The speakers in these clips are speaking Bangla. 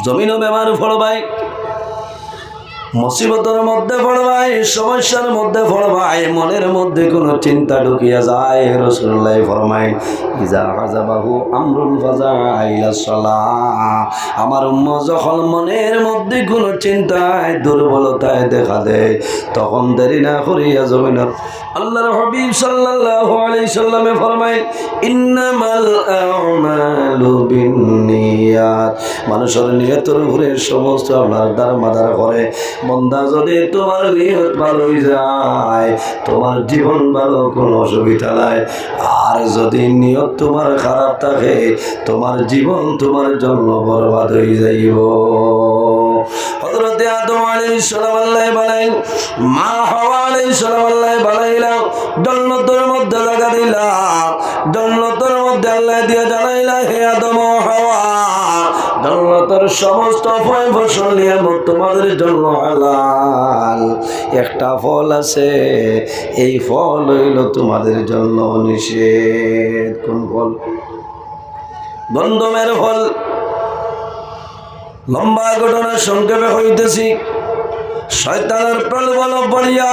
জমিনও বেমার পড়বাই, মুসিবতের মধ্যে পড়বাই, সমস্যার মধ্যে পড়বাই, মনের মধ্যে কোনো চিন্তা ঢুকিয়া যায়। রাসূলুল্লাহ ফরমায় ইজা হাযাবাহু আমরুন ফাযাআ ইলাস সালাহ। আমার উম্মত যখন মনের মধ্যে কোনো চিন্তায় দুর্বলতায় দেখা দেয়, তখন দেরি না করিয়া জমিনের আল্লাহর হাবিব সাল্লাল্লাহু আলাইহি সাল্লামে ফরমায় ইন্নামাল আমালু বিন্নিয়াত। মানুষের নিয়তের উপরে সমস্ত আপনার দারমাদার করে। বন্দা যদি তোমার নিয়ত ভালো হয়ে যায়, তোমার জীবন ভালো, কোনো অসুবিধা নাই। আর যদি নিয়ত তোমার খারাপ থাকে, তোমার জীবন তোমার জন্য বরবাদ হয়ে যাইব। হযরত আদম আলাইহিস সালাম আল্লাহ বলেন, মা হাওয়া আলাইহিস সালাম আল্লাহ বানাইলাম, জান্নাতের মধ্যে লাগা দিলাম, জান্নাতের মধ্যে আল্লাহ দিয়ে জানাইলা, হে আদম ও হাওয়া, জান্নাতের সমস্ত ফল ফসল নিয়ামত তোমাদের জন্য হালাল। একটা ফল আছে, এই ফল হইল তোমাদের জন্য নিষেধ। কোন ফল? গন্ধমের ফল। লম্বা ঘটনা সংক্ষেপে হইতেছি। শয়তানের প্রলোভন পড়িয়া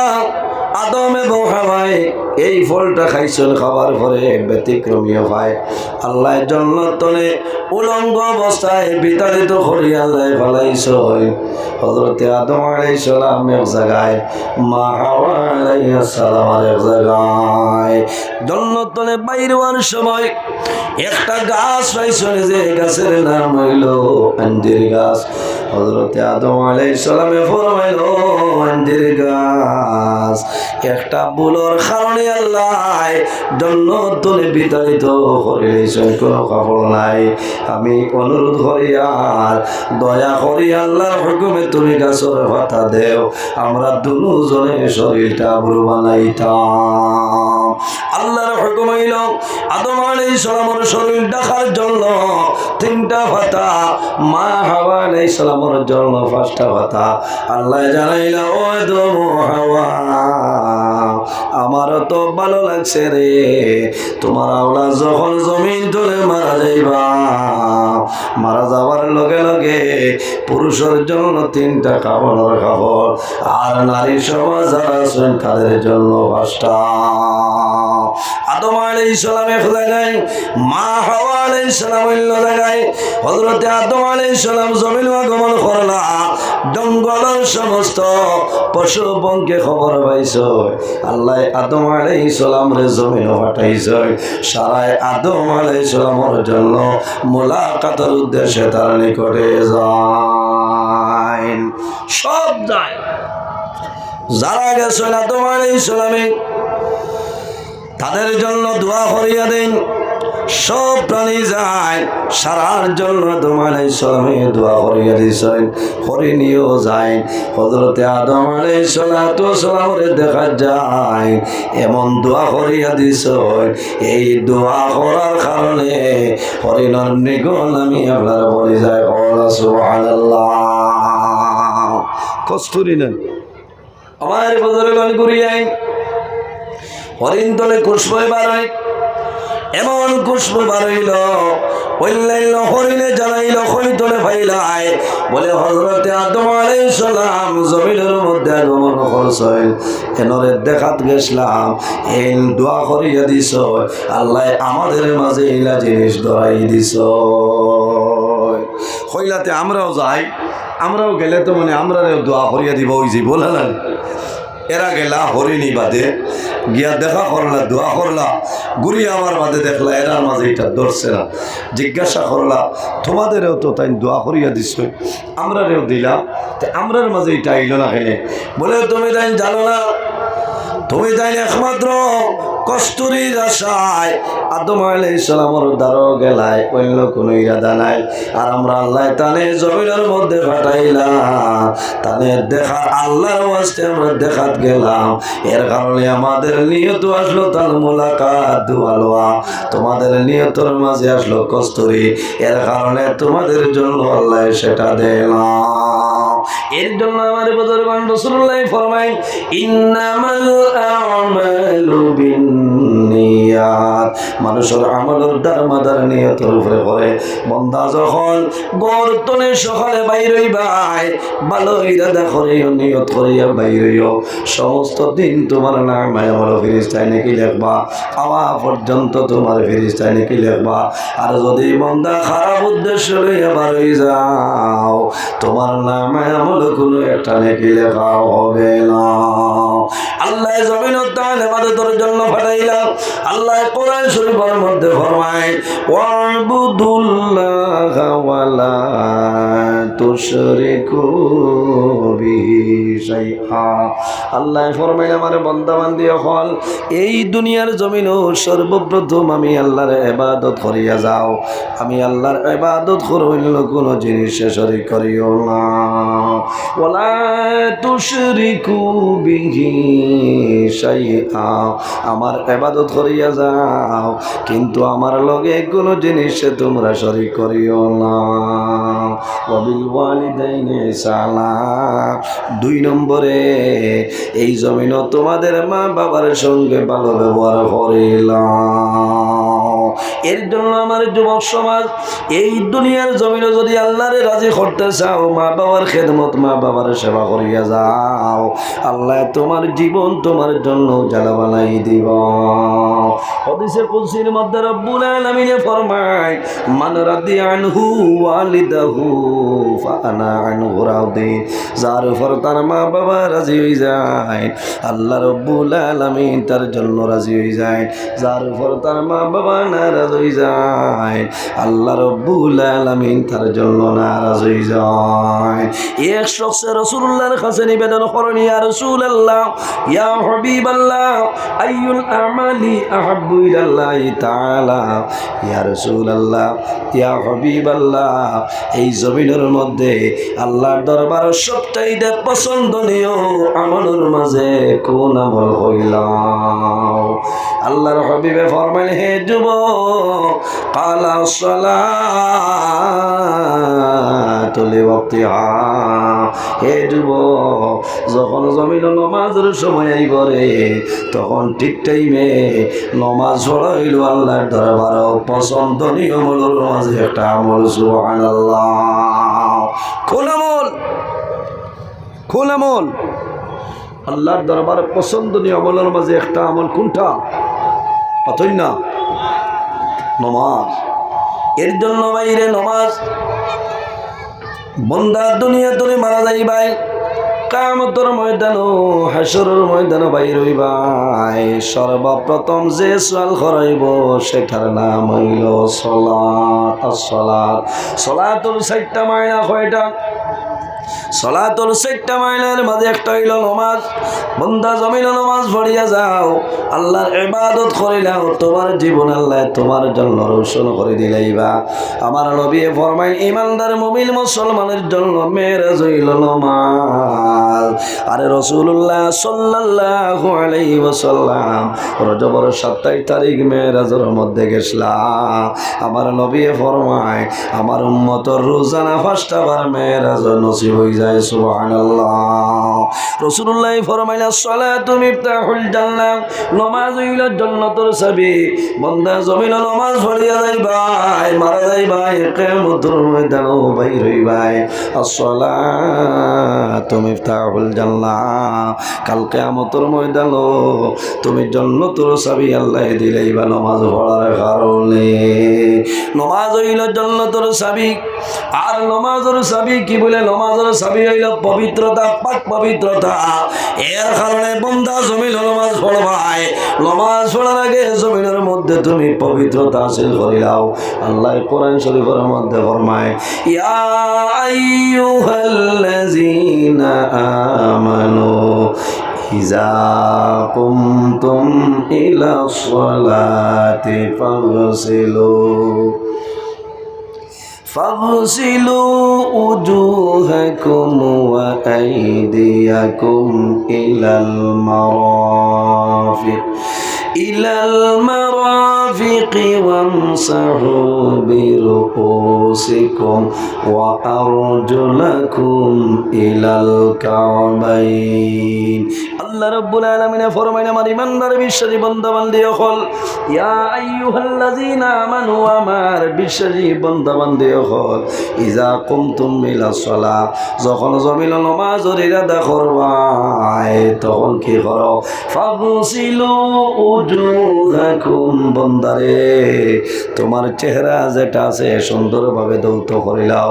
আদম এবং হাওয়ায় এই ফলটা খাইছেন। খাবার পরে ব্যতিক্রমীয় হয় আল্লাহ জান্নাতে উলঙ্গ অবস্থায় বিতাড়িত করিয়া আল্লাহ ফলাইছেন। হযরত আদম আলাইহিস সালাম এক জায়গায়, মা হাওয়া আলাইহিস সালাম এক জায়গায়। জান্নাতে বাইর হওয়ার সময় একটা গাছ পাইছেন, যে গাছের নাম হইল আঞ্জির গাছ। হযরত আদম আলাইহিস সালামে ফরমাইল, আঞ্জির গাছ একটা বুলোর কারণে আল্লাহ জান্নাতে বিতাড়িত করিলেছেন, কোনো কাপড় নাই। আমি অনুরোধ করি আর দয়া করি আল্লাহর হুকুমে তুমি গাছের পাতা দেও, আমরা দুজনে শরীরটা বুড়ো বানাইতাম। আল্লাহর হুকুম হইল আদম আলাইহিস সালামের শরীর দেখার জন্য 3টা পাতা, মা হাওয়া আলাইহিস সালামের জন্য 5টা পাতা। আল্লাহ জানাইলা, ও আদম ও হাওয়া, আমারও তো ভালো লাগছে রে, তোমার আওলাদ যখন জমিন তুলে মারা যাইবা, মারা যাবার লগে লগে পুরুষের জন্য 3টা কাপড়ের কাপড়, আর নারী সমাজ যারা আছেন তাদের জন্য 5টা। আদম আলাইহিস সালাম এক জায়গায়, মা হাওয়া আলাইহিস সালাম অন্য জায়গায়। হযরত আদম আলাইহিস সালাম জমিন আগমন করলা, জঙ্গলের সমস্ত পশু পঙ্খে খবর পাইছ, আল্লাহ আদম আলাইহিস সালাম রে জমিন পাঠাইছে সারায় আদম আলাইহিস সালামের জন্য মুলাকাতের উদ্দেশ্যে তার নিকটে যায়। সব যায়, যারা গেছেন আদম আলাইহিস সালামে তাদের জন্য দোয়া করিয়া দেন। সব প্রাণী যায়, সারার জন্য আদম আলাইহিস সালামে দোয়া করিয়া দিয়েছেন, হরিণীও যায়। হযরত আদম আলাইহিস সালামের দেখা যায় এমন দোয়া করিয়া দিয়েছেন, এই দোয়া করার কারণে হরিণের নিগল আমি আপনার বলে যায়, সুবহানাল্লাহ। কস্তুরি না আমার বদরগণ করিয়াই হরিণ তলে খুশবু বার হয়, এমন খুশবু বার হইল, অন্যান্য হরিণে জানাইল, হরি তলে ফাইলাই বলে হযরত আদম আলাইহিস সালাম জমিনের মধ্যে আগমন করছেন, এনরে দেখাত গেছিলাম, এই দোয়া করিয়া দিছ, আল্লাহ আমাদের মাঝে ইলা জিনিস ধরাই দিছ। হইলাতে আমরাও যাই, আমরাও গেলে তো মানে আমরা দোয়া করিয়া দিব, ওই যে বলে না, এরা গেলা হরিণী বাদে গিয়া দেখা করলা, দোয়া করলা, ঘুরি আমার বাদে দেখলা এরার মাঝে এটা ধরছে না, জিজ্ঞাসা করলা, তোমাদেরও তো তাই দোয়া করিয়া দিস, আমরারেও দিলাম, আমরার মাঝে এটা আইল না খেলে, বলে তুমি তাই জানো না, তুমি তাই একমাত্র কস্তুরীর আশায় আদম আলাইহিস সালামের দ্বারও গেলায়, অন্য কোনো ইরাদা নাই। আর আমরা আল্লাহ তানে জমিনের মধ্যে পাঠাইলাম, তানে দেখার আল্লাহর ওয়াস্তে আমরা দেখাত গেলাম, এর কারণে আমাদের নিয়ত আসলো তার মুলাকাত দোয়া লওয়া, তোমাদের নিয়তের মাঝে আসলো কস্তুরী, এর কারণে তোমাদের জন্য আল্লাহ সেটা দিলাম। এর জন্য আমার বুজুর্গান রাসূলুল্লাহ ফরমায়, ইন্নামাল আমালু বিন বিন্নিয়াত। মানুষের আমলের দারমাদার নিয়তের উপরে করে। বান্দা যখন গর্তনে সকালে বাইর হইবাই, ভালো ইরাদা করিও, নিয়ত করিয়া বাইর হইও। সমস্ত দিন তোমার নামে আমার ফেরেশতায় নাকি লিখবা, আওয়া পর্যন্ত তোমার ফেরেশতায় নাকি লিখবা। আর যদি বান্দা খারাপ উদ্দেশ্য লইয়া বার হয়ে যাও, তোমার নামে আমার কোনো একটা নাকি লেখা হবে না। আল্লাহ জমিনত তাআলা ইবাদতের জন্য পাঠাইলাম। আল্লাহ কোরআন শরীফের মধ্যে ফরমায়, ওয়াবুদুল্লাহা ওয়ালা তুশরিকু বিহি শাইআ। আল্লাহ ফরমায়, আমার বান্দা বান্দি হল এই দুনিয়ার জমিনও সর্বপ্রথম আমি আল্লাহর ইবাদত করিয়া যাও। আমি আল্লাহর ইবাদত করিলে কোনো জিনিসে শরীক করিও না। ওয়ালা তুশরিকু বিহি শাইআ, আমার ইবাদত করিয়া যাও কিন্তু আমার লগে কোনো জিনিসে তোমরা শরীক করিও না। ওয়াবিল ওয়ালিদাইনি ইহসানা, 2 নম্বরে এই জমিনও তোমাদের মা বাবার সঙ্গে ভালো ব্যবহার করিলাম। এর জন্য আমার যুবক সমাজ, এই দুনিয়ার জমিনে যদি আল্লাহরে রাজি করতে চাও, মা বাবার খেদমত, মা বাবার সেবা করিয়া যাও, আল্লাহ তোমার জীবন তোমার জন্য জ্বালা বানাই দিব। হাদিসে কুদসির মধ্যে রব্বুল আলামিন ফরমায়, মান রাদিয়া আনহু ওয়ালিদাহু ফাআনা আনহু রাদি। যার উপর তার মা বাবা রাজি হয়ে যায়, আল্লাহ রব্বুল আলামিন তার জন্য রাজি হয়ে যায়। যার উপর তার মা বাবা নারাজ হয়ে যায়, আল্লাহ রব্বুল আলামিন তার জন্য নারাজ হয়ে যায়। এক শখসে রাসূলুল্লাহর কাছে নিবেদন করেন, ইয়া রাসূলুল্লাহ, ইয়া হাবিবাল্লাহ, আইয়ুল আমালি আহাব্বু ইলাল্লাহি তাআলা। ইয়া রাসূলুল্লাহ, ইয়া হাবিবাল্লাহ, এই জমিনের মধ্যে আল্লাহর দরবার সবচাইতে পছন্দনীয় আমলের মাঝে কোন আমল হইলাম? আল্লাহর হাবিবে ফরমায়, হে যুবক, কালা সালাতু লিওয়াক্তিহা। হে যুবক, যখন জমিন নমাজের সময় আইবরে, তখন ঠিক টাইমে নমাজ পড়া হইল আল্লাহর দরবার পছন্দনীয় আমলের মাঝে একটা আমল। সুবহানাল্লাহ। কোন আমল? কোন আমল? আল্লাহর দরবার পছন্দনীয় আমলের মাঝে একটা আমল কোনটা? অতই না, নমাজ। এর জন্য বাইরে নমাজ, বন্দা দুনিয়া তুমি মারা যাইবাই, কিয়ামতের ময়দানও হাসরের ময়দানও বাইর হইবাই, সর্বপ্রথম যে সওয়াল করাইব সেটার নাম হইল সালাত। সালাত, সালাতুল 4টা মাইনা কয়টা? সলাতুল 4টা মাইনার মাঝে একটা হইল নমাজ। বন্দা জমিনে নমাজ পড়িয়া যাও, আল্লাহর ইবাদত করিলাও, তোমার জীবন আল্লাহ তোমার জন্য রোশন করে দিলাইবা। আমার নবী ফরমায়, ইমানদার মুমিন মুসলমানের জন্য মেরাজ হইল নমাজ। আরে রাসূলুল্লাহ সাল্লাল্লাহু আলাইহি ওয়াসাল্লাম রজবের 27 তারিখ মেরাজের মধ্যে গেছলা। আমার নবী ফরমায়, আমার উম্মতের রোজানা 5টা বার মেরাজ নসিব হয়ে যায়। সুবহানাল্লাহ। রাসূলুল্লাহ ফরমাইলেন, সালাতু মিফতাহুল জান্নাহ, নামাজ হইল জান্নাতের চাবি। বান্দা জমিনে নামাজ পড়িয়া যাইবাই, মারা যাইবাই, কিয়ামতের ময়দানে বাইর হইবাই। আসসালাতু মিফতাহুল জান্নাহ, কাল কিয়ামতের ময়দানে তুমি জান্নাতের চাবি আল্লাহ দিলাইবা নামাজ পড়ার কারণে। নামাজ হইল জান্নাতের চাবি। আর নামাজের চাবি কি বলে? নামাজের চাবি হইল পবিত্রতা, পাক পবিত্রতা। এর কারণে বান্দা জমিনে নামাজ পড়বাই, নামাজ পড়ার আগে জমিনের মধ্যে তুমি পবিত্রতা হাসিল করিলাও। আল্লাহ কোরআন শরীফের মধ্যে ফরমায়, ইয়া আইয়ুহাল্লাযীনা আমানু ইযা কুমতুম ইলাস সালাতি فاغسلوا وجوهكم وأيديكم إلى المرافق وامسحوا برؤوسكم وأرجلكم إلى الكعبين। আল্লাহ রাব্বুল আলামিন ফরমাইলেন আমার ইমানদার বিশ্বাসী বান্দা বান্দি হল ইয়া আইয়ুহাল্লাযীনা আমানু আমার বিশ্বাসী বান্দা বান্দি হল ইজা কুমতুম ইলাস সালাহ যখন জমিনে নামাজের ইরাদা করবাই তখন কি করো ফাগসিলু উজুহাকুম বান্দারে তোমার চেহারা যেটা আছে সুন্দরভাবে ধৌত করে নাও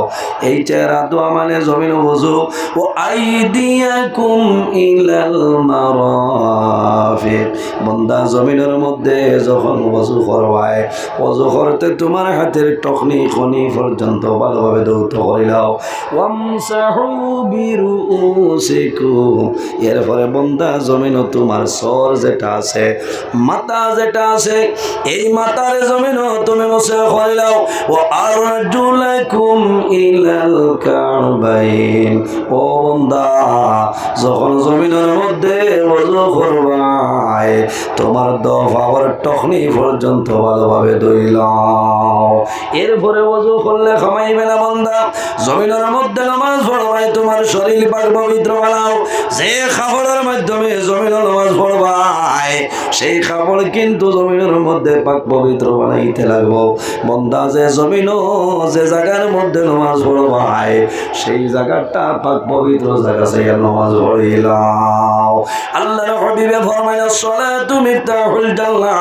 এই চেহারা দোয়া মানে জমিনে ওযু ও আইদিয়াকুম ইলাল মারাফিক বান্দা জমিনের মধ্যে যখন ওযু করবাই ওযু করতে তোমার হাতের টখনি খনি পর্যন্ত ভালোভাবে ধৌত করে নাও ওয়ামসাহু বিরুসিকুম এরপরে বান্দা জমিন তোমার সর যেটা আছে মাথা যেটা আছে এই মাথার জমিন তুমি মুছে করে নাও ও আরজুলাকুম ইলাল কাবাইন ও বান্দা যখন জমিনের মধ্যে ওযু করবাই তোমার দফার টখনি পর্যন্ত ভালোভাবে ধুইলাও এরপরে ওযু করলে খামাইবে না বান্দা জমিনের মধ্যে নামাজ পড়বাই তোমার শরীর পাক পবিত্র বানাও যে কাপড়ের মাধ্যমে জমিনে নামাজ পড়বাই সেই কাপড় কিন্তু জমিনের মধ্যে পাক পবিত্র বানাইতে লাগবো বান্দা যে জমিন যে জায়গার মধ্যে নামাজ পড়বাই সেই জায়গাটা পাক পবিত্র জায়গা সেই নামাজ পড়িলাও আল্লাহর হাবিবে ফরমাইলেন সালাতু মিফতাহুল জান্নাহ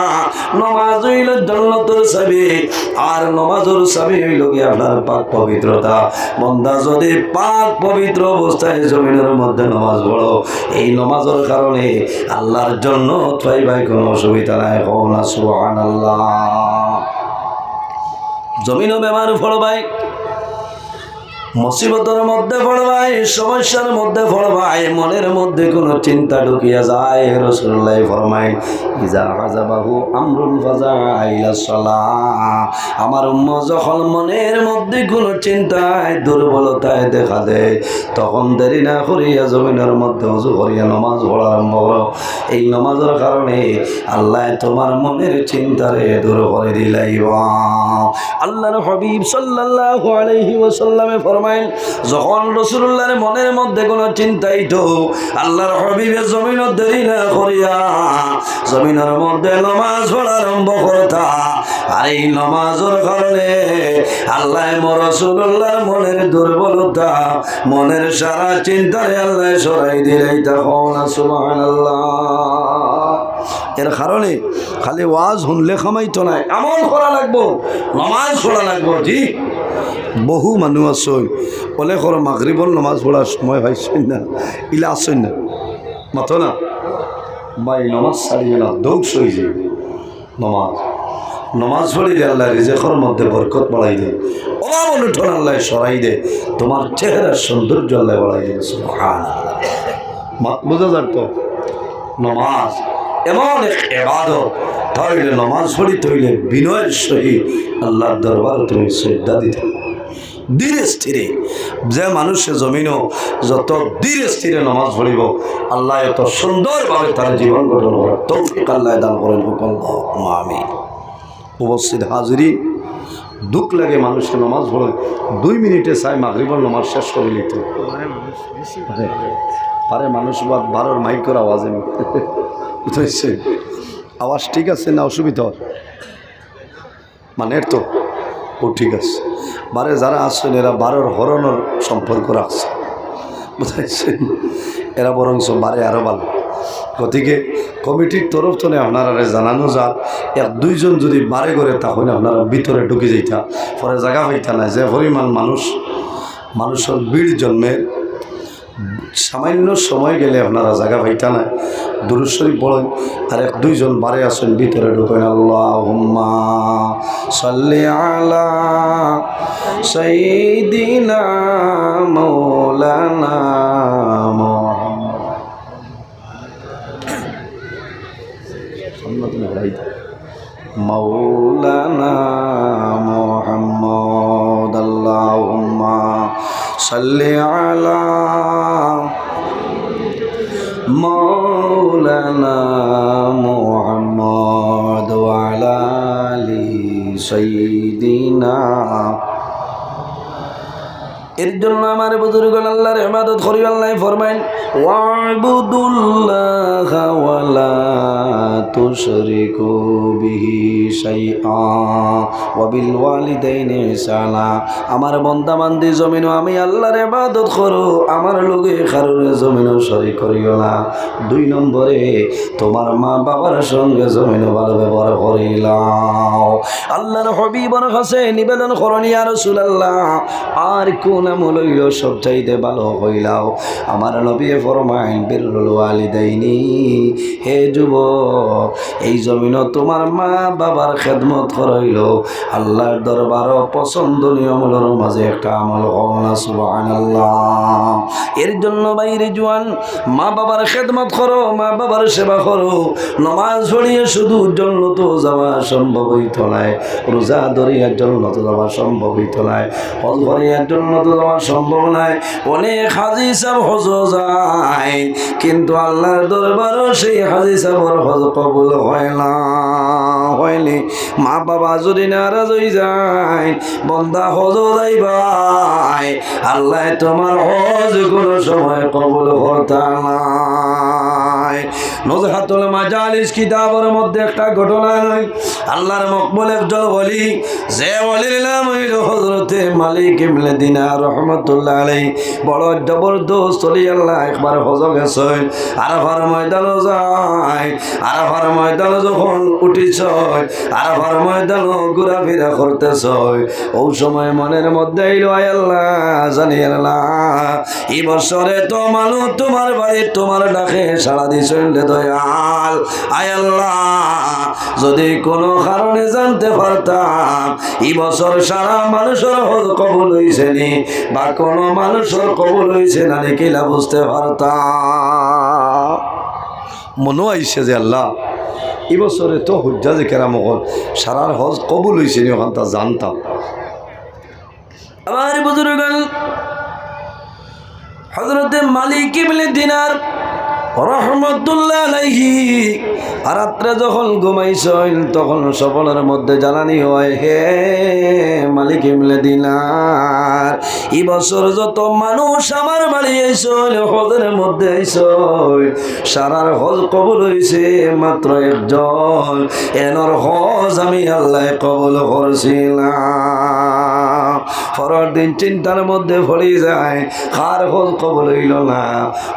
নামাজ হইল জান্নাতের চাবি আর নামাজের চাবি হইল কি আপনার পাক পবিত্রতা বান্দা যদি পাক পবিত্র অবস্থায় জমিনের মধ্যে নামাজ পড়ো এই নামাজের কারণে আল্লাহর জন্য পাইবাই কোনো অসুবিধা নাই হোক না সুবহানাল্লাহ জমিনও বেমার পড়বাই মুসিবতের মধ্যে পড়বাই সমস্যার মধ্যে পড়বাই মনের মধ্যে কোনো চিন্তা ঢুকিয়া যায় রাসূলুল্লাহ ফরমায় ইজা হাযাবাহু আমরুন ফাযাইলা সালাহ আমার উম্মত যখন মনের মধ্যে কোনো চিন্তায় দুর্বলতায় দেখা দেয় তখন দেরি না করিয়া জমিনের মধ্যে ওযু করিয়া নামাজ পড়া আরম্ভ করো এই নামাজের কারণে আল্লাহ তোমার মনের চিন্তারে দূর করে দিলাইবা আল্লাহর হাবিব সাল্লাল্লাহু আলাইহি ওয়াসাল্লামে যখন রাসূলুল্লাহর মনের মধ্যে কোনো চিন্তাই তো আল্লাহর হাবিবের জমিনে দেরি না করিয়া জমিনের মধ্যে নামাজ পড়া আরম্ভ করতা আর এই নামাজের কারণে আল্লাহ রাসূলুল্লাহর মনের দুর্বলতা মনের সারা চিন্তারে আল্লাহ সরাই দিলেই তখন সুবহানাল্লাহ এর কারণে খালি ওয়াজ শুনলে খামাইতো না আমল করা লাগবো নামাজ পড়া লাগবো জি বহু মানুষ আসই বলে করো মাগরিবর নামাজ পড়ার সময় পাইছেন না ইলা আসেন না মাথো না বা এই নামাজ ছাড়িয়ে না দৌড় সই যাবে নামাজ পড়িলে আল্লাহ রিজেকের মধ্যে বরকত বাড়াই দেয় অভাব অনুঠন আল্লাহ সরাই দে তোমার চেহারার সৌন্দর্য আল্লাহ বাড়াই দেয় সুবহানাল্লাহ মাত বোঝা যাক তো নামাজ এমন এক ইবাদত তাইলে নামাজ পড়িতে হইলে বিনয়ের সহিত আল্লাহর দরবারে তুমি সিজদা দিতে ধীরে স্থিরে যে মানুষের জমিনও যত ধীরে স্থিরে নামাজ পড়িব আল্লাহ এত সুন্দরভাবে তার জীবন গঠন করার তৌফিক আল্লাহ দান করেন হুকুম আমিন উপস্থিত হাজিরিন দুঃখ লাগে মানুষের নামাজ পড়ে 2 মিনিটে চাই মাগরিবের নামাজ শেষ করে নিতে পারে মানুষ বারোর মাইকের আওয়াজ বুঝেছে আওয়াজ ঠিক আছে না অসুবিধা মানে তো ও ঠিক আছে বারে যারা আসছেন এরা বারোর হরণের সম্পর্ক রাখছে বুঝাইছেন এরা বরঞ্চ বারে আরও ভালো গতিকে কমিটির তরফ থেকে আপনারা জানানো যাক 1-2 জন যদি বারে করে তাহলে আপনারা ভিতরে ঢুকে যাইতা পরে জায়গা পাইতা না যে পরিমাণ মানুষের ভিড় জন্মের সামান্য সময় গেলে আপনারা জায়গা পাইতা না দুরূদ শরীফ পড়েন আর 1-2 জন বারে আসেন ভিতরে ঢুকেন আল্লাহুম্মা সাল্লি আলা সাইয়্যিদিনা মাওলানা মাওলানা মুহাম্মদ আল্লাহুম্মা সাল্লি আলা মাওলানা মুহাম্মদ ওয়া আলা আলি সাইয়্যিদিনা এর জন্য আমার বুজুর্গগণ আল্লাহর ইবাদত করি। আল্লাহ ফরমাইন ওয়াবুদুল্লাহা ওয়া লা তুশরিকু বিহি শাইআ ওয়া বিল ওয়ালিদাইনি ইহসানা। আমার বান্দা বান্দি জমিনও আমি আল্লাহর ইবাদত করো, আমার লগে কারোর জমিনও শরীক করিও না। 2 নম্বরে তোমার মা বাবার সঙ্গে জমিনও ভালো ব্যবহার করিলাও। আল্লাহর হাবিবের কাছে নিবেদন করনি ইয়া রাসূলুল্লাহ, আর কোন আমল হইল সবচাইতে ভালো হইলাও? আমার নবী ফরমাইন বিররুল ওয়ালিদাইনি। হে যুবক, এই জমিনও তোমার মা বাবার খেদমত করাইল আল্লাহর দরবার পছন্দনীয় আমলের মাঝে একটা আমল হওয়া। সুবহানাল্লাহ। এর জন্য বাইরে জোয়ান, মা বাবার খেদমত করো, মা বাবার সেবা করো। নামাজ পড়িয়ে শুধু জান্নাত যাওয়া সম্ভব হইত না, রোজা ধরিয়া জান্নাত যাওয়া সম্ভব হইত না, হজ করিয়া জান্নাত যাওয়া সম্ভব নয়। অনেক হাজি সাহেব হজ যায়, কিন্তু আল্লাহর দরবারও সেই হাজি সাহেবের হজ কবুল হয় না, হয়নি। মা বাবা যদি নারাজ হয়ে যায়, বন্দা হজ যাইবাই, আল্লাহ তোমার হজ কোনো সময় কবুল করতে নাই। নুজহাতুল মাজালিস কিতাবের মধ্যে একটা ঘটনা নয়, আল্লাহর মকবুল একজন ওলি, যে ওলির নাম হইল হযরতে মালিক ইবনে দিনার রাহমাতুল্লাহ আলাইহি। বড় জবরদস্ত ওলি। আল্লাহ একবার হজ গেছেন, আরাফার ময়দানে যায়। আরাফার ময়দানে যখন উঠিছ, আরাফার ময়দানে ঘোরাফেরা করতেছ, ওই সময় মনের মধ্যে এলো, আয় আল্লাহ, জানি আল্লাহ, এই বছরে তো মানুষ তোমার বাড়ি তোমার ডাকে সাড়া দিছেন রে দয়াল। আয় আল্লাহ, যদি কোনো কারণে জানতে পারতাম এই বছর সারা মানুষের হজ কবুল হইছে নি, বা কোনো মানুষের কবুল হইছে না কিলা বুঝতে পারতাম। মনে আইসে যে আল্লাহ এই বছরে তো হুজ্জাজে কেরামগণ সারার হজ কবুল হইছে নি, ওখান তা জানতাম। আমার বুজুর্গগণ, হযরতে মালিক ইবনে দিনার রাহমাতুল্লাহ আলাইহি রাত্রে যখন ঘুমাইছেন, তখন স্বপ্নের মধ্যে জানানি হয়, হে মালিক ইবনে দিনার, এই বছর যত মানুষ আমার বাড়ি আইসল, হজের মধ্যে আইসল, সারার হজ কবুল হয়েছে মাত্র একজন, এনর হজ আমি আল্লাহ কবুল করছিলাম। পরের দিন চিন্তার মধ্যে পড়ে যায়, কার হজ কবুল হইল না,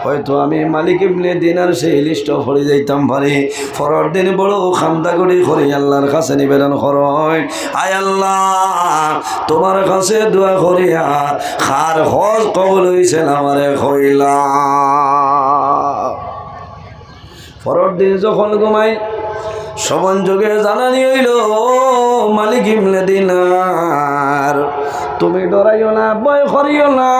হয়তো আমি মালিক ইবনে দিনার সেই লিস্ট পড়ে যাইতাম পারি। পরের দিন বড় খান্দাগুড়ি করে আল্লাহর কাছে নিবেদন করেন, আয় আল্লাহ, তোমার কাছে দোয়া করি, আর কার হজ কবুল হইছে আমারে কইলা। পরের দিন যখন ঘুমাই, সমান যুগে জানানি হইল, মালিক ইবনে দিনার, তুমি ডরাইও না, ভয় করিও না,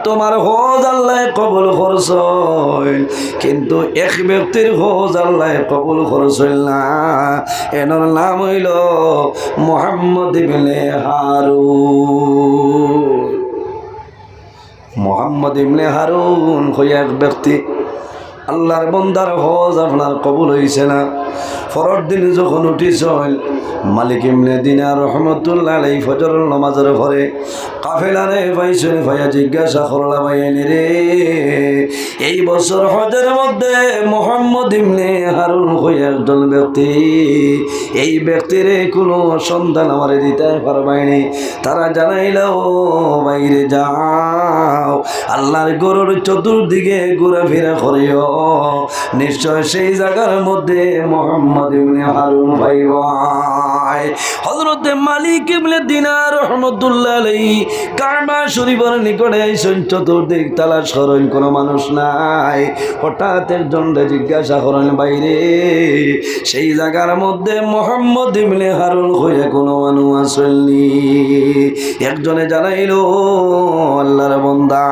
তোমার হজ আল্লাহ কবুল করছেন, কিন্তু এক ব্যক্তির হজ আল্লাহ কবুল করছেন না, এনার নাম হইল মুহাম্মদ ইবনে হারুন। মুহাম্মদ ইবনে হারুন হই এক ব্যক্তি, আল্লাহর বান্দার হজ আপনার কবুল হইছে না। পরের দিন যখন উঠিছেন, মালিক ইবনে দিনার রাহমাতুল্লাহ আলাইহি ফজরের নামাজের পরে কাফেলারে পাইছেন, ভাইয়া জিজ্ঞাসা করলা, ভাইয়ানি রে, এই বছর হজের মধ্যে মুহাম্মদ ইবনে হারুন হই একজন ব্যক্তি, এই ব্যক্তির কোনো সন্ধান আমারে দিতে পারবাইনি। তারা জানাইলো, বাইরে যাও, আল্লাহর গরুর চতুর্দিকে ঘোরাফেরা করিও, নিশ্চয় সেই জায়গার মধ্যে মুহাম্মদ ইবনে হারুন পাইবা। হযরতে মালিক ইবনে দিনার রাহমাতুল্লাহ আলাইহি কাবা শরীফের নিকটে আইছেন, চতুর্দিক তালাশ করেন, কোনো মানুষ নাই। হঠাৎ একজন জিজ্ঞাসা করেন, বাইরে সেই জায়গার মধ্যে মুহাম্মদ ইবনে হারুন হয়ে কোনো মানুষ আসেননি? একজনে জানাইলো, আল্লাহর বান্দা,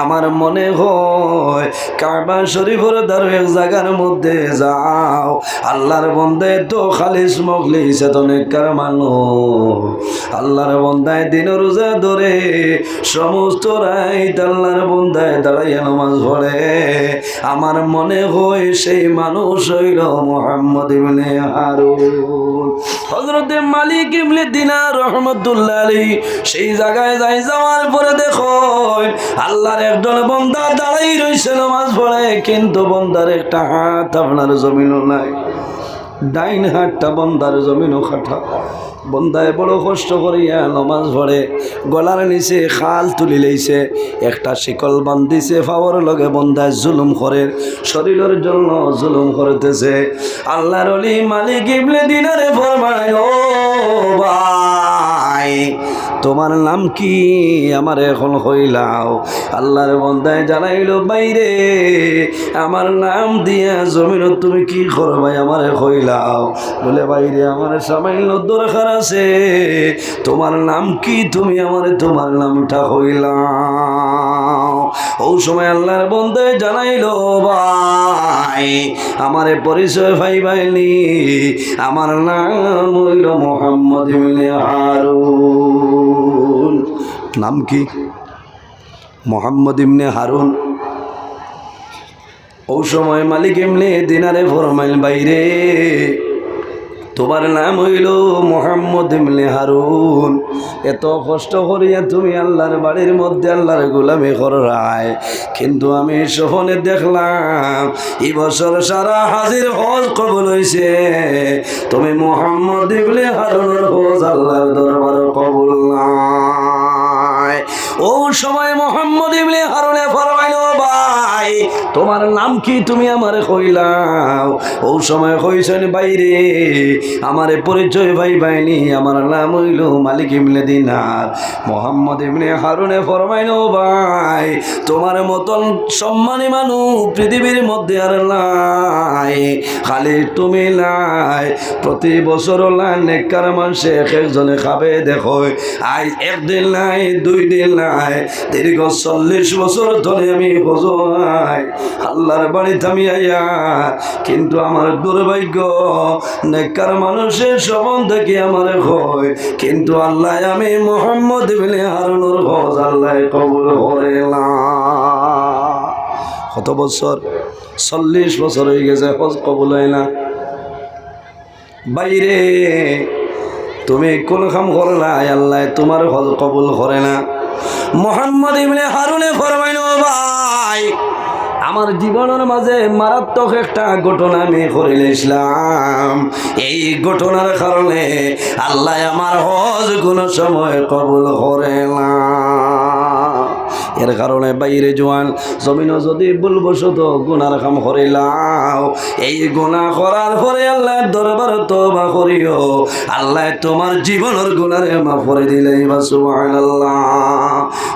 আমার মনে হয় কাবা শরীফের দ্বারা এক জায়গার মধ্যে যাও, আল্লাহর বান্দায় তো খালিস মখলিস নেককার মানুষ, আল্লাহর বান্দায় দিন রোজা ধরে সমস্ত রাত আল্লাহর বান্দায় দাঁড়াইয়া নামাজ পড়ে, আমার মনে হয় সেই মানুষ হইল মুহাম্মদ ইবনে হারুন। হযরতে মালিক ইবনে দিনার রাহমাতুল্লাহ আলাইহি সেই জায়গায় যাওয়ার পরে দেখো আল্লাহর একজন বান্দা দাঁড়াই রইছে নামাজ পড়ে, কিন্তু বান্দার একটা হাত আপনার জমিনও নাই, ডাইন হাতটা বান্দার জমিনও খাটা। বন্দায় বড় কষ্ট করিয়া নমাজ পড়ে, গলার নিচে খাল তুলি লইছে, একটা শিকল বান্ধিছে পাওয়ার লগে বন্দায় জুলুম করে, শরীরের জন্য জুলুম করতেছে। আল্লাহর ওলি মালিক ইবনে দিনারে ফরমায়, ও ভাই তোমার নাম কি, আমার এখন হইলাও। আল্লাহর বন্দায় জানাইল, বাইরে আমার নাম দিয়া জমিন তুমি কি করবাই আমার হইলাও। বলে বাইরে আমার সামান্য দরকার আছে, তোমার নাম কি, তুমি আমার তোমার নামটা হইলাও। ও সময় আল্লাহর বন্দায় জানাইল, ভাই আমারে পরিচয় পাইবাইনি, আমার নাম হইল মুহাম্মদ ইবনে হারুন। নাম কি? মুহাম্মদ ইবনে হারুন। ও সময় মালিক ইবনে দিনারে ফরমাইল, বাইরে তোমার নাম হইল মুহাম্মদ ইবনে হারুন, এত কষ্ট করিয়া তুমি আল্লাহর বাড়ির মধ্যে আল্লাহর গোলামি করায়, কিন্তু আমি স্বপ্নে দেখলাম এই বছর সারা হাজির হজ কবুল হইছে, তুমি মুহাম্মদ ইবনে হারুনের হজ আল্লাহর দরবারে কবুল নাই। ও সময় মুহাম্মদ ইবনে হারুনে ফরমাইল, ভাই তোমার নাম কি, তুমি আমারে কইলাও। ও সময় কইছেন, বাইরে আমারে পরিচয় ভাই বাইনি, আমার নাম হইল মালিক ইবনে দিনার। মুহাম্মদ ইবনে হারুনে ফরমাইল, ভাই তোমার মতন সম্মানী মানুষ পৃথিবীর মধ্যে আর নাই, খালি তুমি নাই, প্রতি বছর নেককার মানুষ একজনে খাবে দেখো, আজ একদিন নাই, 2 দিন নাই, দীর্ঘ 40 বছর ধরে আমি বোঝাই আল্লাহর বাড়িতে আমি আইয়া, কিন্তু আমার দুর্ভাগ্য নেককার মানুষের সম্বন্ধে কি আমার হয়, কিন্তু আল্লাহ আমি মুহাম্মদ ইবনে হারুনের হজ আল্লাহ কবুল করে না। কত বছর? 40 বছর হয়ে গেছে, হজ কবুল হয় না। বাইরে তুমি কোন কাম করলা, আল্লাহ তোমার হজ কবুল করে না। মুহাম্মদ ইবনে হারুনে ফরমাইল, ভাই আমার জীবনের মাঝে মারাত্মক একটা ঘটনা আমি করিলাম, এই ঘটনার কারণে আল্লাহ আমার হজ কোনো সময় কবুল করে না। এর কারণে বাইরে জোয়ান জমিনও যদি ভুলবশত গুনার কাম করিলাও, এই গুনাহ করার পরে আল্লাহর দরবারে তওবা করিও, আল্লাহ তোমার জীবনের গুনারে মাফ করে দিলেই বা সুবহানাল্লাহ।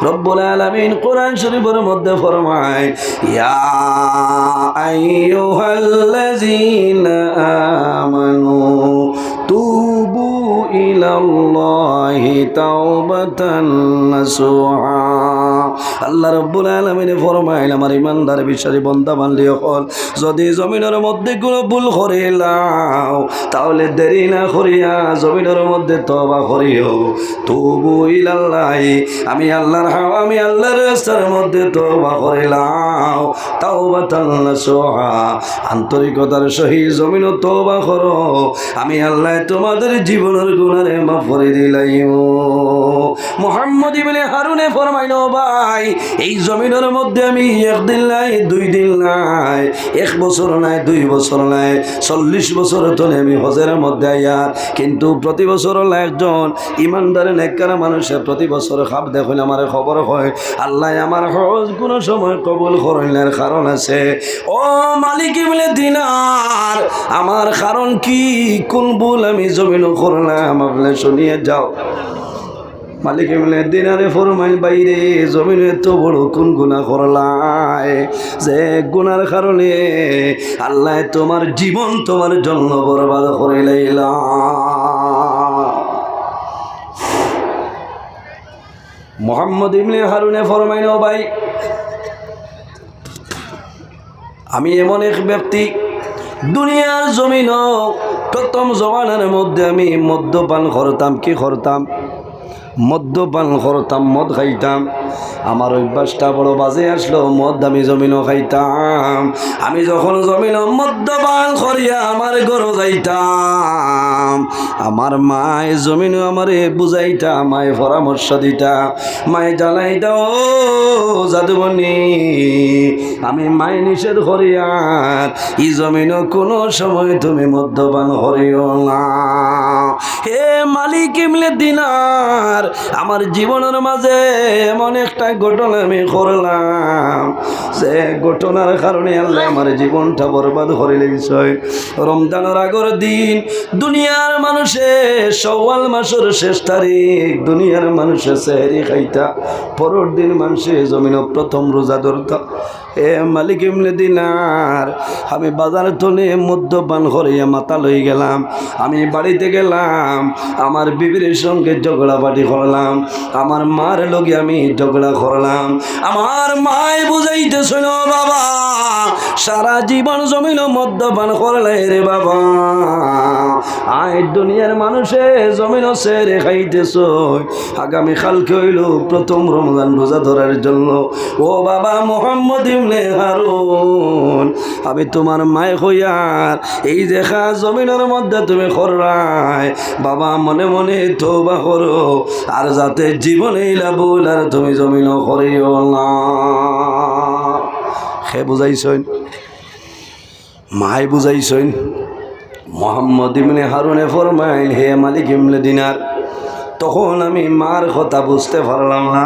রব্বুল আলামিন কোরআন শরীফের মধ্যে ফরমায়, ইয়া আইয়ুহাল্লাযীনা আমানু তুবু ইলাল্লাহি তাওবাতান নাসুহা। আল্লাহ রাব্বুল আলামিন ফরমাইল, আমার ইমানদার বিশ্বাসী বান্দা বান্দি হল, যদি জমিনের মধ্যে কোনো ভুল করিলাও, তাহলে দেরি না করিয়া জমিনের মধ্যে তওবা করিও। তুবু ইলাল্লাহি, আমি আল্লাহর রাস্তার মধ্যে তওবা করিলাম, তাওবাতান নাসুহা, আন্তরিকতার সহিত জমিনও তওবা করো, আমি আল্লাহ তোমাদের জীবনের গুনাহে মাফ করে দিলাম। মুহাম্মদ ইবনে হারুনে ফরমাইল, ভাই এই জমিনের মধ্যে আমি 1 দিন নাই, 2 দিন নাই, 1 বছর নাই, 2 বছর নাই, 40 বছর ধরে আমি হজের মধ্যে আয়ার, কিন্তু প্রতি বছর একজন ইমানদার নেককার মানুষের প্রতি বছর খাপ দেখুন আমার খবর হয়, আল্লাহ আমার হজ কোনো সময় কবুল করেন। কারণ আছে, ও মালিক ইবনে দিনার, আমার কারণ কি, কোন ভুল আমি জমিনও করলাম, আপনি শুনিয়ে যাও। মালিক ইবনে দিনারে ফরমাইল, বাইরে জমিনে এত বড় কোন গুনাহ করলাই, যে গুনার কারণে আল্লাহ তোমার জীবন তোমার জন্য বরবাদ করে লাইলা। মুহাম্মদ ইবনে হারুনে ফরমাইল, ভাই আমি এমন এক ব্যক্তি, দুনিয়ার জমিন প্রথম জমানার মধ্যে আমি মদ্যপান করতাম। কি করতাম? মদ্যপান করতাম, মদ খাইতাম। আমার অভ্যাসটা বড় বাজে আসলো, মদ আমি জমিনও খাইতাম। আমি যখন জমিন মদ্যপান করিয়া আমার ঘরে যাইতাম, আমার মায় জমিনও আমারে বুঝাইতা, মায় পরামর্শ দিতা, মায় জানাইতা, ও জাদুমণি আমি মায় নিষেধ করিয়ার ই জমিনও কোনো সময় তুমি মদ্যপান করিও না। হে মালিক ইমলে দিনার, আমার জীবনের মাঝে এমন একটা ঘটনা আমি করলাম, যে ঘটনার কারণে আল্লাহ আমার জীবনটা বরবাদ করে লেগেছে। রমজানের আগের দিন দুনিয়ার মানুষে শাওয়াল মাসের শেষ তারিখ দুনিয়ার মানুষে সেহরি খাইতা, পরের দিন মানুষে জমিন প্রথম রোজা ধরতা। এ মালিক ইমলে দিনার, আমি বাজার তলে মদ্যপান করিয়া মাথা লই গেলাম। আমি বাড়িতে গেলাম, আমার বিবির সঙ্গে ঝগড়াবাটি করলাম, আমার মার লগে আমি ঝগড়া করলাম। আমার মায় বুঝাইতেছিল, বাবা সারা জীবন জমিন মদ্যপান করলে রে বাবা, আয় দুনিয়ার মানুষে জমিন সেরে খাইতেছ, আগামী কালকে হইল প্রথম রমজান রোজা ধরার জন্য। ও বাবা মোহাম্মদ ইবনে হারুন, আমি তোমার মায় হইয়ার এই দেখা জমিনের মধ্যে তুমি কররাই, বাবা মনে মনে তওবা করো, আর যাতে জীবনে লাভুল আর তুমি জমিন করিও না। সে বুঝাইছেন, মায় বুঝাইছেন। মোহাম্মদ ইবনে হারুনে ফরমাইল, হে মালিক ইবনে দিনার, তখন আমি মার কথা বুঝতে পারলাম না,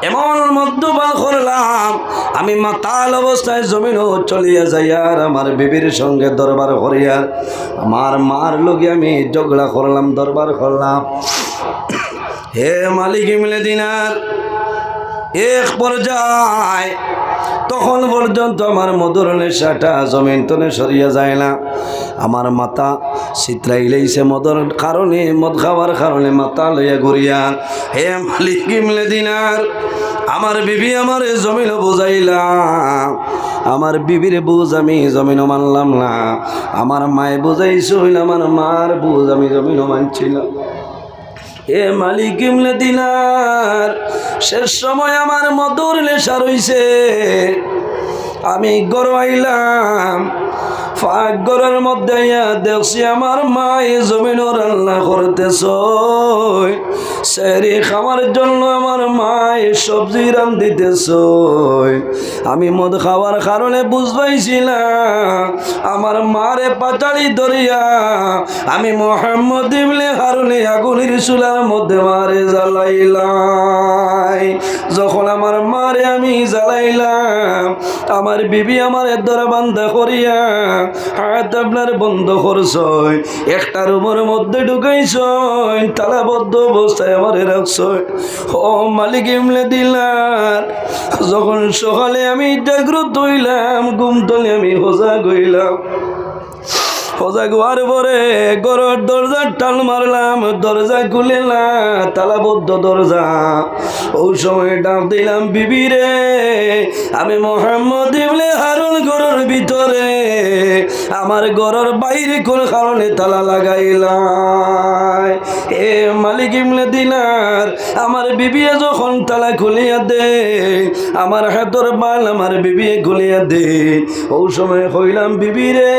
এমন মদ্যপান করলাম আমি মাতাল অবস্থায় জমিনও চলিয়া যাই, আর আমার বিবির সঙ্গে দরবার করিয়ার আমার মার লগে আমি ঝগড়া করলাম, দরবার করলাম। হে মালিক ইবনে দিনার, এক পর্যায় তখন পর্যন্ত আমার মধুর নেশাটা জমিন তনে সরিয়া যায় না, আমার মাথা চিত্রাইলেইছে মদর কারণে, মদ খাওয়ার কারণে মাথা লইয়া ঘুরিয়া। হে মালিক ইবনে দিনার, আমার বিবি আমার জমিন বুঝাইলাম, আমার বিবির বুঝ আমি জমিন মানলাম না, আমার মায় বুঝাইছিল, আমার মার বুঝ আমি জমিন মানছিলাম। এ মালিক ইবনে দিনার, শেষ সময় আমার মধুর নেশা রইছে, আমি ঘর আইলাম, ফাঁক ঘরের মধ্যে দেখছি আমার মায়ে জমিন রান্না করতেছ, সেহরি খাওয়ার জন্য আমার মায়ে সবজি রান্ধিতেছ। আমি মদ খাওয়ার কারণে বুঝবাইছিলাম, আমার মারে পাতাড়ি ধরিয়া আমি মোহাম্মদ ইবনে হারুনে আগুনের চুলার মধ্যে মারে জ্বালাইলাই। যখন আমার মারে আমি জ্বালাইলাম, আমার বিবি আমার দরবান্ধা করিয়া হাত আপনার বন্ধ করছ, একটা রুমের মধ্যে ঢুকাইছ, তালাবদ্ধ অবস্থায় আমারে রাখছ। ও মালিক ইবনে দিনার, যখন সকালে আমি জাগ্রত হইলাম, ঘুম তলে আমি হোজা গইলাম, হোজা গোয়ার পরে ঘরের দরজার টান মারলাম, দরজা খুলে না, তালাবদ্ধ দরজা। ওই সময় ডাক দিলাম, বিবি রে, আমি মোহাম্মদ ইবনে হারুন ঘরের ভিতরে, আমার ঘরের বাইরে কোন কারণে তালা লাগাইলাই। এ মালিক ইবনে দিনার, আমার বিবি যখন তালা খুলিয়া দে, আমার হাতর বাল আমার বিবি খুলিয়া দে। ওই সময় কইলাম, বিবি রে,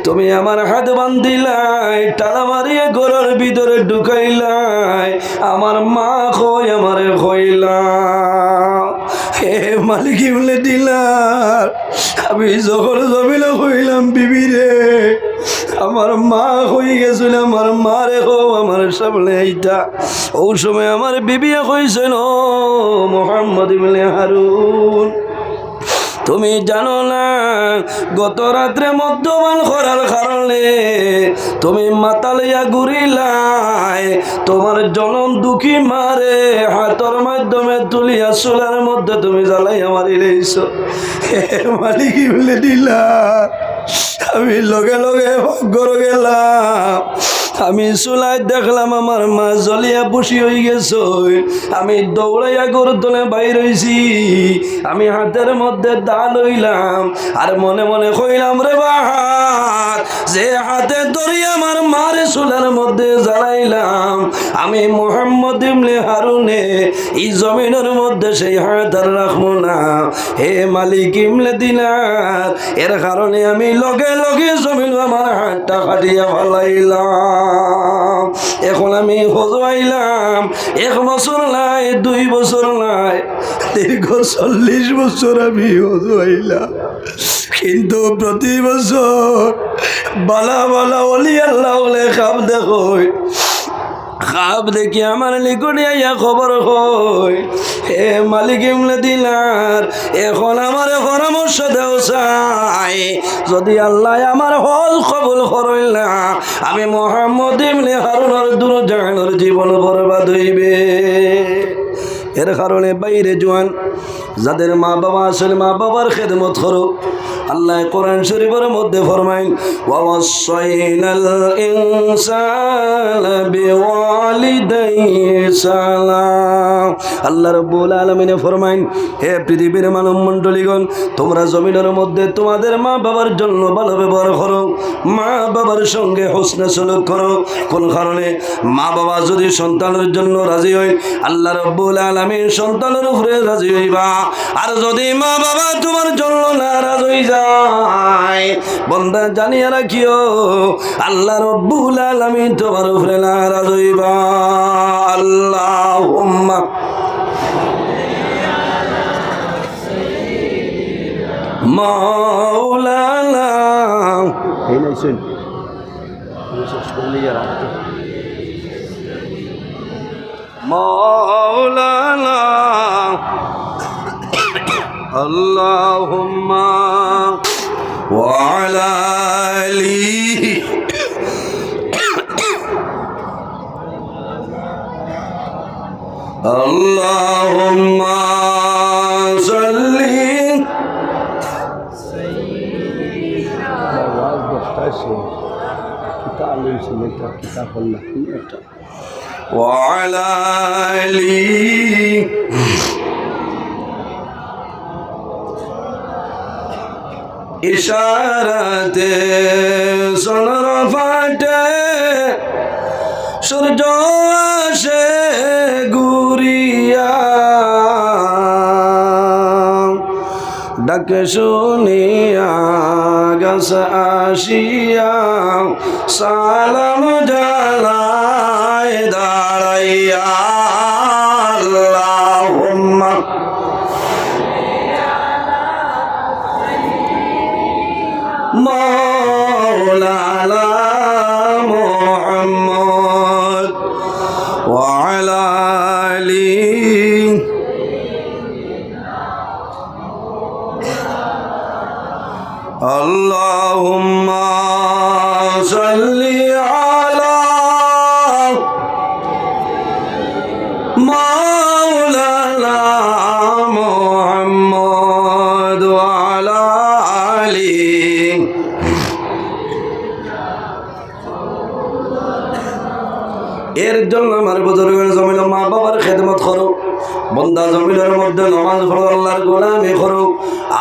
তুমি আমার হাত বান্ধিলাই, টালা মারিয়া ঘরের ভিতরে ঢুকাইলাই, আমার মা কই আমারে কইলা। হে মালিক ইবনে দিনার, আমি যখন জমিন কইলাম, বিবি রে, আমার মা হয়ে গেছিল, আমার মারে কো আমার সামনে আইতা। ওই সময় আমার বিবি কইছেন, ও মোহাম্মদ ইবনে হারুন, তুমি জানো না গত রাত্রে মদ্যপান করার কারণে তুমি মাতালিয়া ঘুরিলাই, তোমার জনম দুঃখী মারে হাতর মাধ্যমে তুলিয়া চুলার মধ্যে তুমি জ্বালাইয়া মারিলেইছ। মালিক ইবনে দিনার, আমি লগে লগে ঘরে গেলাম, আমি চুলায় দেখলাম আমার মা জ্বলিয়া বসি হয়ে গেছে। আমি দৌড়াইয়া গরু তলে বাইর হইছি। আমি হাতের মধ্যে দা লইলাম আর মনে মনে কইলাম, রে বাহার, যে হাতে ধরি আমার মারে চুলার মধ্যে জ্বালাইলাম, আমি মোহাম্মদ ইবনে হারুনে এই জমিনের মধ্যে সেই হাত আর রাখবো না। হে মালিক ইবনে দিনার, এর কারণে আমি লগে লগে জমিন আমার হাতটা কাটিয়া ফেলাইলাম। এখন আমি হজুয়াইলাম 1 বছর নাই, 2 বছর নাই, দীর্ঘ 40 বছর আমি হজুয়াইলাম। কিন্তু প্রতি বছর বালা বালা ওলি আল্লাহ বলে খাব দেখো, খাব দেখি আমার নিকটে আইয়া খবর হয়, হে মালিক ইবনে দিনার, এখন আমার পরামর্শ দেও চাই, যদি আল্লাহ আমার হজ কবুল করেন না, আমি মোহাম্মদ ইবনে হারুনের দুরজাহানের জীবন বরবাদ হইবে। এর কারণে বাইরে জোয়ান যাদের মা বাবা আসলে মা বাবার খেদমত করো। আল্লাহ কোরআন শরীফের মধ্যে ফরমাইন, ওয়াসাইনাল ইনসানা বিওয়ালিদাইহি সালাম। আল্লাহ রাব্বুল আলামিন ফরমাইন, হে পৃথিবীর মানব মণ্ডলীগণ, তোমরা জমিনের মধ্যে তোমাদের মা বাবার জন্য ভালো ব্যবহার করো, মা বাবার সঙ্গে হোসনে সলুক করো। কোন কারণে? মা বাবা যদি সন্তানের জন্য রাজি হয়, আল্লাহ রাব্বুল আলামিন সন্তানের উপরে রাজি হইবা। আর যদি মা বাবা তোমার জন্য নারাজ হয়ে যায়, বান্দা জানিয়া রাখিও, আল্লাহ রাব্বুল আলামিন তোমার উপরে নারাজ হইবা। আল্লাহুম্মা মাওলানা, এই নাইছেন মাওলানা, আল্লাহুম্মা ওয়া আলা আলিহি আল্লাহুম্মা সাল্লি ওয়া আলা আলিহি ইশারাতে সোনার ফাটে সূর্য আসে ঘুরিয়া, ডাকে শুনিয়া গাছ আসিয়া সালাম জানায় দাঁড়াইয়া। আল্লাহুম্মা মাওলানা মুহাম্মদ ওয়া আলা আলিহি আল্লাহুম্মা সাল্লি আলা মাওলানা মুহাম্মদ ওয়া আলা আলিহি। এর জন্য আমার বুজুর্গের জমিন মা বাবার খেদমত করো, বন্দা জমিনের মধ্যে নামাজ পড়ো, আল্লাহর গোলামি করো,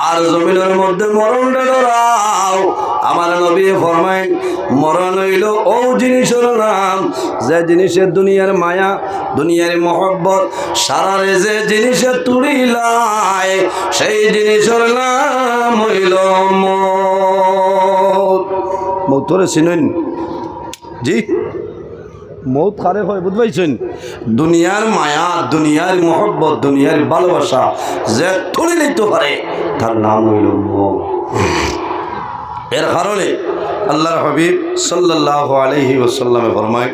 আর জমিনের মধ্যে মরণটা ডরাও। আমার নবী ফরমাইন, মরণ হইল ও জিনিসের নাম যে জিনিসের দুনিয়ার মায়া, দুনিয়ার মহব্বত সারারে যে জিনিসের তুড়িলায়, সেই জিনিসের নাম হইল মৌত। মৌতরে চিনেন? জি, মৌত কারে হয় বুঝতে পারছেন? দুনিয়ার মায়া, দুনিয়ার মহব্বত, দুনিয়ার ভালোবাসা যে তুলে নিতে পারে, তার নাম হইল মৌত। এর কারণে আল্লাহর হাবিব সাল্লাল্লাহু আলাইহি ওয়াসাল্লামে ফরমায়,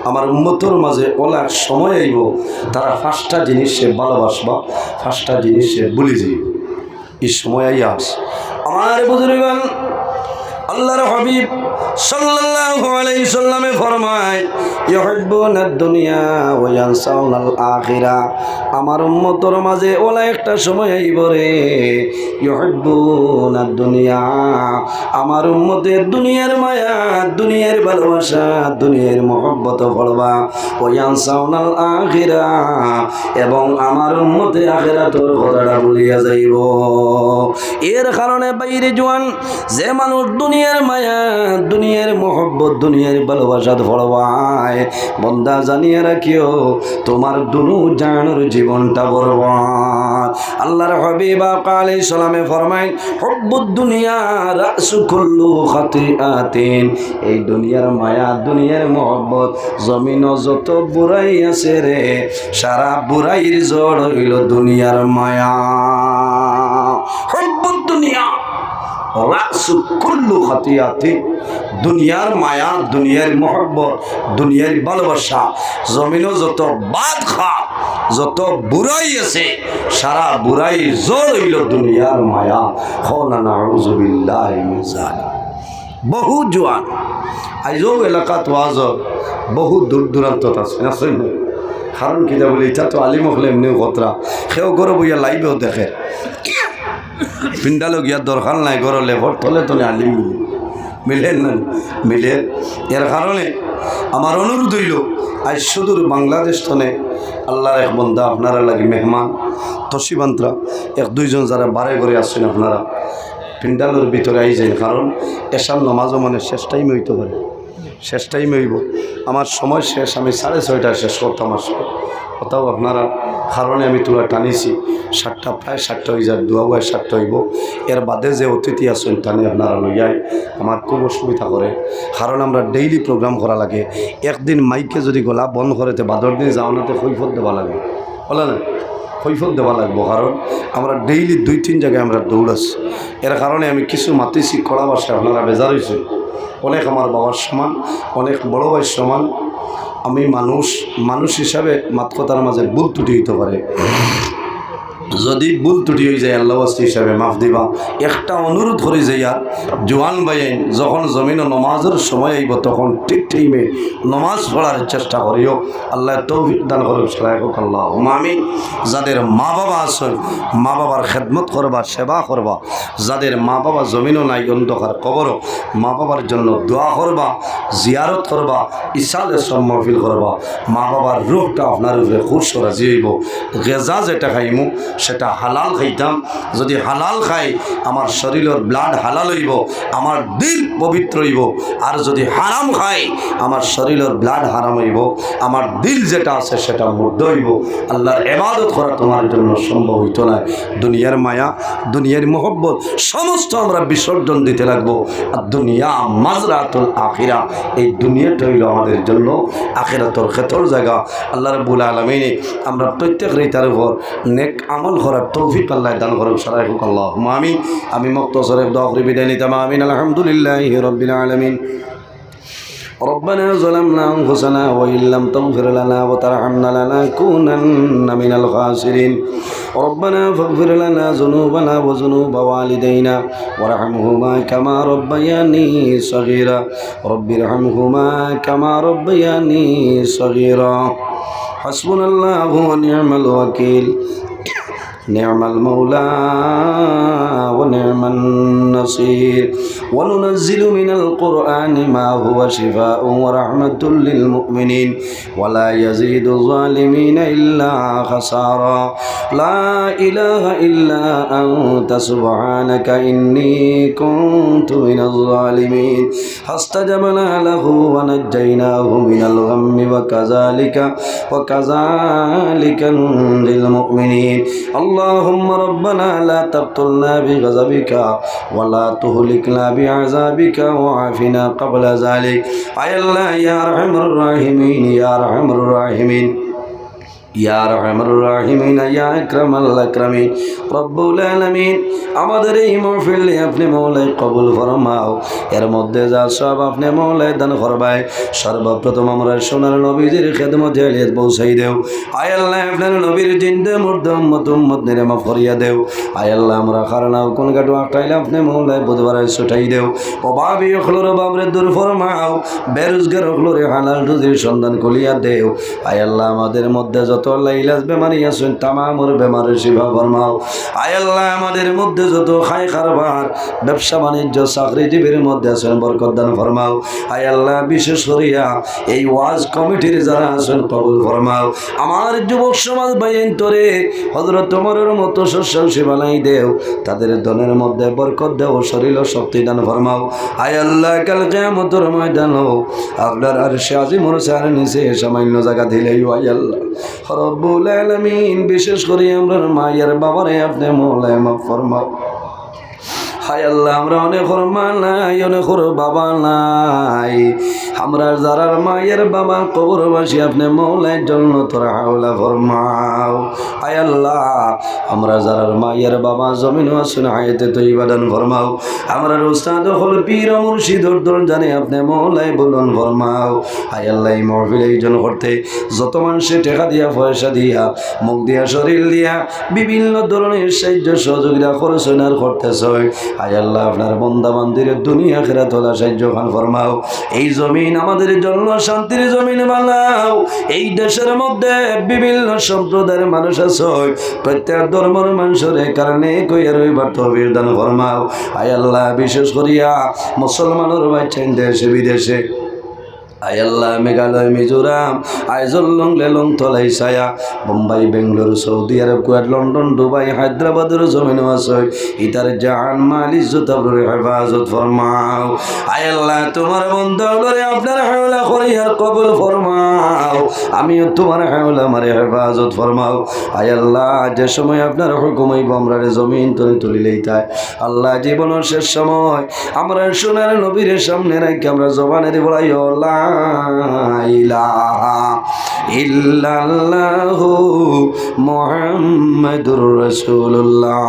আমার উম্মতের মাঝে অনেক সময় আইব, তারা 5টা জিনিস সে ভালোবাসবা, 5টা জিনিস সে ভুলে যাইব। এই সময় আইয়াস আমার বুজুর্গগণ, আল্লাহর হাবিব সাল্লাল্লাহু আলাইহি সাল্লামে ফরমায় ইউহিব্বুনাদ দুনিয়া ওয়া ইয়ানসাউনাল আখিরা। আমার উম্মতের মাঝে ওলা একটা সময় আইব রে ইউহিব্বুনাদ দুনিয়া, আমার উম্মতের দুনিয়ার মায়া, দুনিয়ার ভালোবাসা, দুনিয়ার মহব্বত পড়বা, ওয়া ইয়ানসাউনাল আখিরা, এবং আমার উম্মতে আখিরাতের কথাটা ভুলিয়া যাইব। এর কারণে বাইরে জোয়ান যে মানুষ দুনিয়ার মায়া, দুনিয়ার মহব্বত, দুনিয়ার ভালোবাসা ফলবায়, বন্দা জানিয়ে রাখিও তোমার দুনু জানুর জীবনটা বরবাদ। আল্লাহর হাবিব আলাইহিস সালামে ফরমায় হুব্বুদ দুনিয়া রাসু কুল্লু খাতিআতিন। এই দুনিয়ার মায়া, দুনিয়ার মহব্বত, জমিন যত বুড়াই আছে রে, সারা বুড়াইর জড় হইল দুনিয়ার মায়া। হুব্বুদ দুনিয়া রাসু কুল্লু খাতিআতিন। দুনিয়ার মায়া, দুনিয়ার মহব্বত, দুনিয়ার ভালোবাসা, জমিনও যত বাদ খা, যত বুড়াই আছে, সারা বুড়াই জোর হইল দুনিয়ার মায়া। হনা নাউযু বিল্লাহি মিন যালিক। বহু জোয়ান আইজও এলাকাত ওয়াজ বহু দূর দূরান্ত আছে না, কারণ কিনা বলে এটা তো আলিম হলে এমনি কতরা সেও গরো বইয়া লাইবেও দেখে, পিন্ডালো গিয়া দরকার নাই, গরো লেভর তলে তলে আলিম মিলেন না মিলে। এর কারণে আমার অনুরোধ হইল আজ সুদূর বাংলাদেশ তনে আল্লাহর এক বন্ধা আপনারা লাগে মেহমান তসিবান্তরা এক দুইজন যারা বারে ঘরে আসছেন, আপনারা পিন্ডালোর ভিতরে আই যায়, কারণ এসার নমাজও মানে শেষ টাইমে হইতে পারে, শেষ টাইমে হইব। আমার সময় শেষ, আমি 6:30 শেষ করতাম আসলে কোথাও আপনারা কারণে আমি তোলা টানিছি 7টা, প্রায় 7টা হয়ে যায়, দুয়া বয় 7টা হইব। এর বাদে যে অতিথি আসেন টানি আপনারা লইয়াই আমার খুব অসুবিধা করে, কারণ আমরা ডেইলি প্রোগ্রাম করা লাগে। একদিন মাইকে যদি গলা বন্ধ করেতে বাদর দিন যাওয়ানোতে কৈফত দেওয়া লাগবে, বলে না কৈফত দেওয়া লাগবো, কারণ আমরা ডেইলি 2-3 জায়গায় আমরা দৌড়াচ্ছি। এর কারণে আমি কিছু মাতিছি কড়া বাসে, আপনারা বেজার হয়েছে। অনেক আমার বাবার সমান, অনেক বড় ভাইয়ের সমান। আমি মানুষ হিসাবে মাতকতার মাঝে ভুল ত্রুটি হইতে পারে, যদি ভুল ত্রুটি হয়ে যায় আল্লাহ হিসাবে মাফ দিবা। একটা অনুরোধ করে যাই, আর জোয়ান ভাইয়েন যখন জমিন নমাজের সময় আইব তখন ঠিক টাইমে নমাজ পড়ার চেষ্টা করিও। আল্লাহ তৌফিক দান করুক, সবাই হোক আল্লাহ আমিন। যাদের মা বাবা আছে মা বাবার খেদমত করবা, সেবা করবা। যাদের মা বাবা জমিনও নাই, অন্ধকার কবরও, মা বাবার জন্য দোয়া করবা, জিয়ারত করবা, ইসালে সব মহফিল করবা। মা বাবার রূপটা আপনার উপরে খুশ রাজি হইব। গেজা যেটা খাইমু সেটা হালাল খাইতাম, যদি হালাল খাই আমার শরীরের ব্লাড হালাল হইব, আমার দিল পবিত্র হইব। আর যদি হারাম খাই আমার শরীরের ব্লাড হারাম হইব, আমার দিল যেটা আছে সেটা মুগ্ধ হইব। আল্লাহর ইবাদত করা তোমার জন্য সম্ভব হইতো না। দুনিয়ার মায়া, দুনিয়ার মহব্বত সমস্ত আমরা বিসর্জন দিতে লাগবো। আর দুনিয়া মাজরাতুল আখিরা, এই দুনিয়াটা হইল আমাদের জন্য আখিরাতের ক্ষেত্র জায়গা। আল্লাহ রাব্বুল আলামিন আমরা প্রত্যেক রিতার উপর নেক আমল করার তৌফিক আল্লাহ দান করুক, সবাই হোক আল্লাহ আমিন। আমি মুক্তসরে দোয়া করে বিদায় নিতাম, আমিন। আলহামদুলিল্লাহি রাব্বিল আলামিন। ربنا ظلمنا أنفسنا وإن لم تغفر لنا وترحمنا لنكونن من الخاسرين. ربنا فاغفر لنا ذنوبنا وذنوب والدينا وارحمهما كما ربياني صغيرا. رب ارحمهما كما ربياني صغيرا. حسبنا الله ونعم الوكيل، نعم المولى ونعم النصير. وننزل من القرآن ما هو شفاء ورحمة للمؤمنين ولا يزيد الظالمين إلا خسارا. لا إله إلا أنت سبحانك إني كنت من الظالمين. فاستجبنا له ونجيناه من الغم وكذلك ننجي المؤمنين. اللهم ربنا لا تقتلنا بغضبك ولا تهلكنا بعذابك وعافنا قبل ذلك. أي الله يا أرحم الراحمين، يا أرحم الراحمين. ইয়া আরহামার রাহিমিন ইয়া আকরামাল আকরামিন রব্বুল আলামিন। আমাদের এই মাহফিল আপনি মওলাই কবুল ফরমাও, এর মধ্যে যা সব আপনি মওলাই দান ফরমায়। সর্বপ্রথম আমরা সোনার নবীজির খেদমতে আলিয়াত পৌঁছাই দেও। আয় আল্লাহ আপনার নবীর জিন্দে মুর্দে উম্মত নিরে মাফ করিয়া দেও। আয় আল্লাহ আমরা খারনাও কোন গাটু আটাইলে আপনি মওলাই বুধবারে ছুটাই দেও। অভাবী হলর বাবরে দূর ফরমাও, বেরোজগার হলরে হালাল রুজির সন্ধান কলিয়া দেও। আয় আল্লাহ আমাদের মধ্যে যত আল্লাহ ইলাজ বেমারি আছেন তামামর বেমারের শিফা ফরমাও। আয় আল্লাহ আমাদের মধ্যে যত খাই কারবার ব্যবসা বাণিজ্য চাকরিজীবীর মধ্যে আছেন বরকত দান ফরমাও। আয় আল্লাহ বিশেষ করিয়া এই ওয়াজ কমিটির যারা আছেন কবুল ফরমাও। আমার যুবক সমাজ বাইন তোরে হযরত ওমরের মতো শস্যশী বানাই দেও, তাদের দনের মধ্যে বরকত দেও, শরীর ও শক্তি দান ফরমাও। আয় আল্লাহ কাল কিয়ামতের ময়দানে আপনার আরশে আজিমের চার নিচে সামান্য জায়গা দিলেই আয় আল্লাহ রব্বুল আলামিন বিশেষ করে আমরা মায়ের বাবারে আপনি মওলাই মাফ ফরমাও। হায় আল্লাহ আমরা অনেক মা নাই, অনেক বাবা নাই, আমরা যারার মায়ের বাবা কবরবাসী আপনি মওলাই জন্য তোরা হাওলা ফরমাও। হায় আল্লাহ আমরা যারার মায়ের বাবা জমিন আসুন হায়াতে তৈবা দান ফরমাও। আমরা উস্তাদ হল পীর মুর্শিদ দর জানে আপনি মওলাই বলুন ফরমাও। হায় আল্লাহ এই মাহফিল আয়োজন করতে যত মানুষে টাকা দিয়া পয়সা দিয়া মুখ দিয়া শরীর দিয়া বিভিন্ন ধরনের সাহায্য সহযোগিতা করছেন আর করতেছে, আয় আল্লাহ আপনার বন্দা বান্দির দুনিয়া আখিরাত হলা সাহায্য খান ফরমাও। এই জমিন আমাদের জন্য শান্তির জমিন বানাও। এই দেশের মধ্যে বিভিন্ন সম্প্রদায়ের মানুষ আছে, প্রত্যেক ধর্মের মানুষের কারণে কইয়া রইবার তৌফিক দান ফরমাও। আয় আল্লাহ বিশেষ করিয়া মুসলমানের বাচ্চা দেশে বিদেশে, আয় আল্লাহ মেঘালয় মিজোরাম আইজল লং লেলং তলাই ছায়া Bombay Bangalore Saudi Arab Kuwait London Dubai হায়দ্রাবাদের জমিন আছে, ইতার জান মাল ইজ্জত আপনার হেফাজত ফরমাও। আয় আল্লাহ তোমার বন্দাগুলোরে আপনার হাওলা করিয়ার কবুল ফরমাও, আমিও তোমার হাওলা মারে হেফাজত ফরমাও। আয় আল্লাহ যে সময় আপনার হুকুম হইব আমরা জমিন তুলিলেই তাই আল্লাহ জীবনের শেষ সময় আমরা সোনার নবীর সামনে রাখি আমরা জবানের বলাই আল্লাহ ইলাহা ইল্লাল্লাহু মুহাম্মাদুর রাসূলুল্লাহ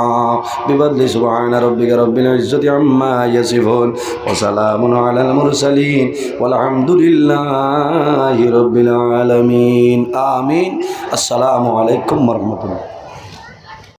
বিফadli সুবহান রাব্বিকা রাব্বিল ইজ্জাতি আম্মা ইয়াসিফুন ওয়া সালামুন আলাল মুরসালিন ওয়াল হামদুলিল্লাহি রাব্বিল আলামিন আমিন। আসসালামু আলাইকুম ওয়া রাহমাতুল্লাহ।